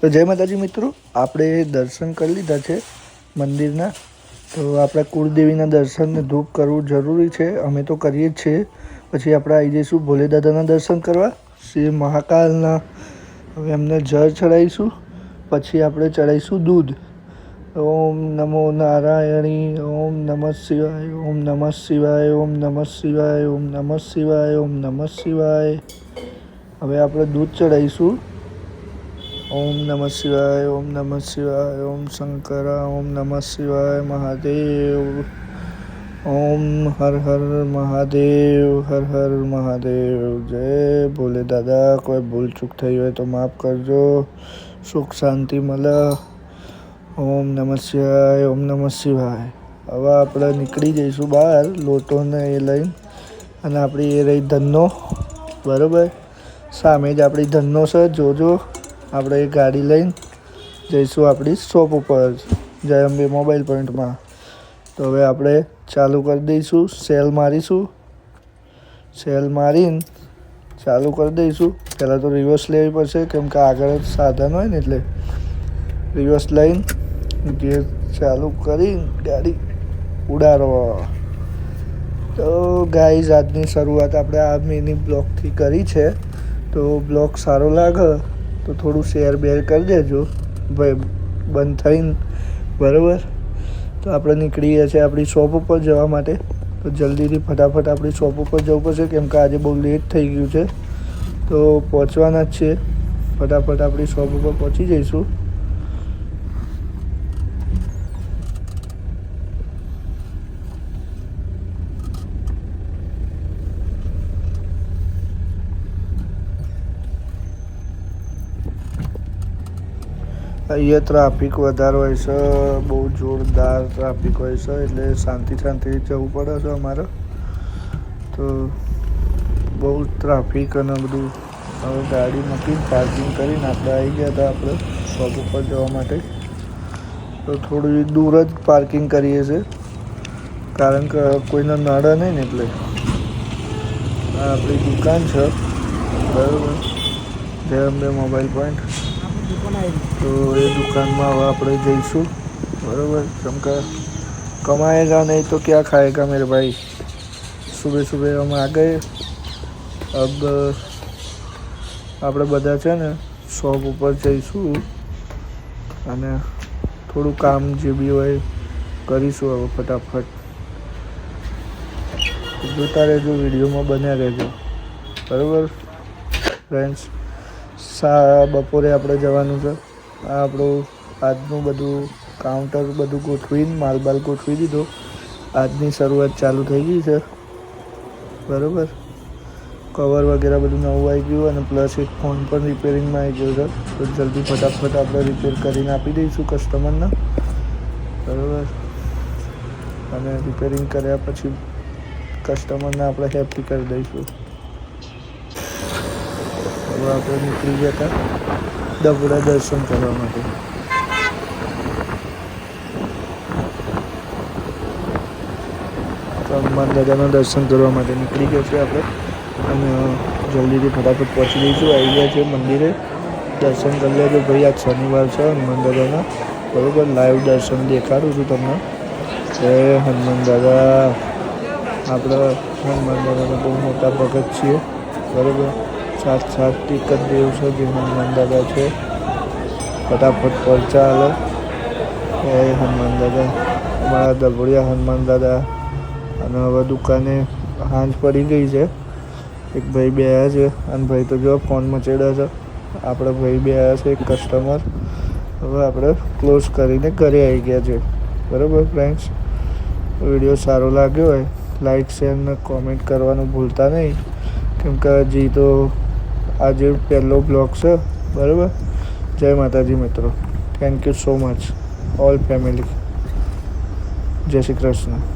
તો જય માતાજી મિત્રો, આપણે દર્શન કરી લીધા છે મંદિરના. તો આપણા કુળદેવીના દર્શનને ધૂપ કરવું જરૂરી છે, અમે તો કરીએ જ છીએ. પછી આપણે આવી જઈશું ભોલે દાદાના દર્શન કરવા, શ્રી મહાકાલના. હવે એમને જળ ચડાવીશું, પછી આપણે ચડાવીશું દૂધ. ઓમ નમો નારાયણી, ઓમ નમઃ શિવાય, ઓમ નમઃ શિવાય, ઓમ નમઃ શિવાય, ઓમ નમઃ શિવાય, ઓમ નમઃ શિવાય. હવે આપણે દૂધ ચડાવીશું. ઓમ નમઃ શિવાય, ઓમ નમઃ શિવાય, ઓમ શંકર, ઓમ નમઃ શિવાય મહાદેવ, ઓમ હર હર મહાદેવ, હર હર મહાદેવ. જય ભોલે દાદા. કોઈ ભૂલ ચૂક થઈ હોય તો માફ કરજો, સુખ શાંતિ મળે. ઓમ નમઃ શિવાય, ઓમ નમઃ શિવાય. હવે આપણે નીકળી જઈશું બહાર લોટોને એ લઈને, અને આપણી એ રહી ધનનો, બરાબર. સામે જ આપણી ધનનો છે, જોજો. આપણે એ ગાડી લઈને જઈશું આપણી શોપ ઉપર, જય અંબે મોબાઈલ પોઈન્ટમાં. તો હવે આપણે ચાલુ કરી દઈશું, સેલ મારીશું. સેલ મારીને ચાલુ કરી દઈશું. પહેલાં તો રિવર્સ લેવી પડશે, કેમ કે આગળ સાધન હોય ને, એટલે રિવર્સ લઈને ગેર ચાલુ કરીને ગાડી ઉડાડો. તો ગાઈઝ, આજની શરૂઆત આપણે આ મિની બ્લોગથી કરી છે. તો બ્લોગ સારો લાગે તો થોડું શેર બેર કરી દેજો ભાઈ, બંધ થઈને, બરાબર. તો આપણે નીકળી ગયા છે આપણી શોપ ઉપર જવા માટે. તો જલ્દીથી ફટાફટ આપણી શોપ ઉપર જવું પડશે, કેમ કે આજે બહુ લેટ થઈ ગયું છે. તો પહોંચવાના જ છે, ફટાફટ આપણી શોપ ઉપર પહોંચી જઈશું. અહીંયા ટ્રાફિક વધારે હોય છે, બહુ જોરદાર ટ્રાફિક હોય છે, એટલે શાંતિથી જવું પડે છે અમારે. તો બહુ ટ્રાફિક અને બધું. હવે ગાડી મૂકીને પાર્કિંગ કરીને આપણે આવી ગયા હતા આપણે શોપ ઉપર જવા માટે. તો થોડી દૂર જ પાર્કિંગ કરીએ છીએ, કારણ કે કોઈને નડે નહીં ને, એટલે. આ આપણી દુકાન છે, બરાબર, જય અંબે મોબાઈલ પોઈન્ટ. તો એ દુકાનમાં હવે આપણે જઈશું, બરાબર. કેમ કે કમાएगा નહીં તો ક્યાં ખાएगा मेरे भाई. સુબહ સુબહ हम आ गए. अब આપણે બધા છે ને શોપ ઉપર જઈશું, અને થોડું કામ જે બી હોય કરીશું હવે ફટાફટ. જોતા રહેજો, વિડીયોમાં બન્યા રહેજો, બરાબર ફ્રેન્ડ્સ. બપોરે આપણે જવાનું છે. આ આપણું આજનું બધું કાઉન્ટર બધું ગોઠવીને, માલબાલ ગોઠવી દીધો. આજની શરૂઆત ચાલુ થઈ ગઈ છે, બરાબર. કવર વગેરે બધું નવું આવી ગયું, અને પ્લસ એક ફોન પણ રિપેરિંગમાં આવી ગયો છે. તો જલ્દી ફટાફટ આપણે રિપેર કરીને આપી દઈશું કસ્ટમરને, બરાબર. અને રિપેરિંગ કર્યા પછી કસ્ટમરને આપણે હેપી કરી દઈશું. હવે આપણે નીકળી ગયા હતા ડબોડા દર્શન કરવા માટે. હનુમાન દાદાના દર્શન કરવા માટે નીકળી ગયા છે આપણે, અને જલ્દીથી ફટાફટ પહોંચી દઈશું. આવી ગયા છે મંદિરે. દર્શન કરી લેજો ભાઈ, આજ શનિવાર છે હનુમાન દાદાના, બરાબર. લાઈવ દર્શન દેખાડું છું તમને. જય હનુમાન દાદા. આપણે હનુમાન દાદાના બહુ મોટા ભગત છીએ, બરાબર. સાત એક જ દેવ છે જે હનુમાન દાદા છે. ફટાફટ પરચા હાલો. જય હનુમાન દાદા. અમારા દબોડિયા હનુમાન દાદા. અને હવે દુકાને સાંજ પડી ગઈ છે. એક ભાઈ બે આવ્યા છે, અને ભાઈ તો જો ફોનમાં ચડ્યા છે. આપણે ભાઈ બે આવ્યા છે, એક કસ્ટમર. હવે આપણે ક્લોઝ કરીને ઘરે આવી ગયા છે, બરાબર ફ્રેન્ડ્સ. વિડીયો સારો લાગ્યો હોય લાઈક શેર અને કોમેન્ટ કરવાનું ભૂલતા નહીં, કેમ કે હજી તો આજે પહેલો બ્લોગ છે, બરાબર. જય માતાજી મિત્રો. Thank you so much all family. જય શ્રી કૃષ્ણ.